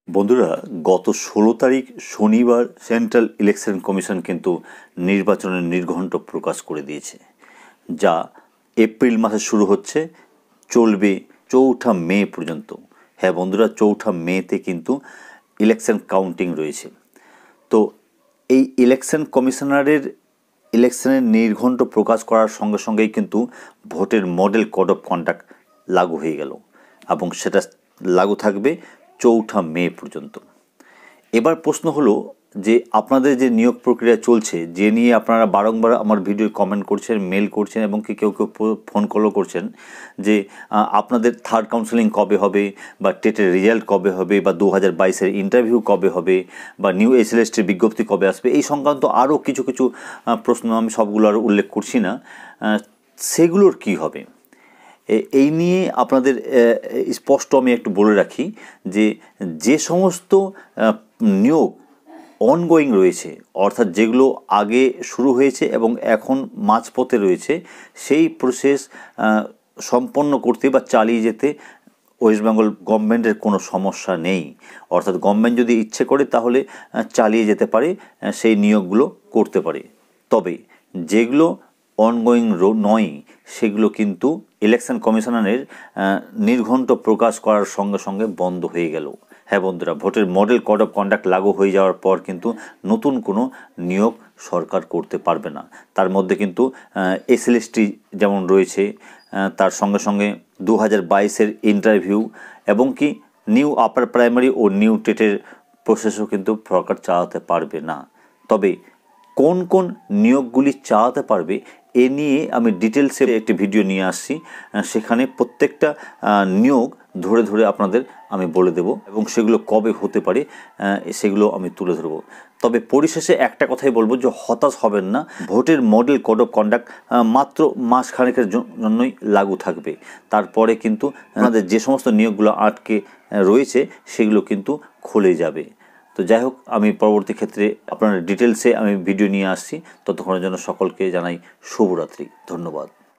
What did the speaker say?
বন্ধুরা, গত 16 তারিখ শনিবার সেন্ট্রাল ইলেকশন কমিশন কিন্তু নির্বাচনের নির্ঘণ্ট প্রকাশ করে দিয়েছে, যা এপ্রিল মাসে শুরু হচ্ছে, চলবে 4 মে পর্যন্ত। হ্যাঁ বন্ধুরা, 4 মেতে কিন্তু ইলেকশন কাউন্টিং রয়েছে। তো এই ইলেকশন কমিশনারের ইলেকশনের নির্ঘণ্ট প্রকাশ করার সঙ্গে সঙ্গেই কিন্তু ভোটের মডেল কোড অফ কন্ডাক্ট লাগু হয়ে গেল এবং সেটা লাগু থাকবে 4 মে পর্যন্ত। এবার প্রশ্ন হলো যে আপনাদের যে নিয়োগ প্রক্রিয়া চলছে, যে নিয়ে আপনারা বারংবার আমার ভিডিও কমেন্ট করছেন, মেল করছেন এবং কেউ কেউ ফোন কলও করছেন যে আপনাদের থার্ড কাউন্সেলিং কবে হবে, বা টেটের রেজাল্ট কবে হবে, বা 2022-এর ইন্টারভিউ কবে হবে, বা নিউ এসএলএসটির বিজ্ঞপ্তি কবে আসবে, এই সংক্রান্ত আরও কিছু প্রশ্ন, আমি সবগুলো আর উল্লেখ করছি না, সেগুলোর কি হবে এই নিয়ে আপনাদের স্পষ্ট আমি একটু বলে রাখি যে সমস্ত নিয়োগ অনগোয়িং রয়েছে, অর্থাৎ যেগুলো আগে শুরু হয়েছে এবং এখন মাঝপথে রয়েছে, সেই প্রসেস সম্পন্ন করতে বা চালিয়ে যেতে ওয়েস্ট বেঙ্গল গভর্নমেন্টের কোনো সমস্যা নেই। অর্থাৎ গভর্নমেন্ট যদি ইচ্ছে করে তাহলে চালিয়ে যেতে পারে, সেই নিয়োগগুলো করতে পারে। তবে যেগুলো অনগোয়িং নয় সেগুলো কিন্তু ইলেকশন কমিশনারের নির্ঘণ্ট প্রকাশ করার সঙ্গে সঙ্গে বন্ধ হয়ে গেল। হ্যাঁ বন্ধুরা, ভোটের মডেল কোড অফ কন্ডাক্ট লাগু হয়ে যাওয়ার পর কিন্তু নতুন কোনো নিয়োগ সরকার করতে পারবে না। তার মধ্যে কিন্তু এসএলএসটি যেমন রয়েছে, তার সঙ্গে সঙ্গে 2022-এর ইন্টারভিউ এবং কি নিউ আপার প্রাইমারি ও নিউ টেটের প্রসেসও কিন্তু সরকার চালাতে পারবে না। তবে কোন কোন নিয়োগগুলি চালাতে পারবে এ নিয়ে আমি ডিটেলসে একটি ভিডিও নিয়ে আসছি, সেখানে প্রত্যেকটা নিয়োগ ধরে ধরে আপনাদের আমি বলে দেব এবং সেগুলো কবে হতে পারে সেগুলো আমি তুলে ধরব। তবে পরিশেষে একটা কথাই বলবো যে হতাশ হবেন না, ভোটের মডেল কোড অফ কন্ডাক্ট মাত্র মাসখানেকের জন্যই লাগু থাকবে। তারপরে কিন্তু আমাদের যে সমস্ত নিয়োগগুলো আটকে রয়েছে সেগুলো কিন্তু খুলে যাবে। তো যাই হোক, আমি পরবর্তী ক্ষেত্রে আপনার ডিটেলসে আমি ভিডিও নিয়ে আসছি। ততক্ষণের জন্য সকলকে জানাই শুভরাত্রি, ধন্যবাদ।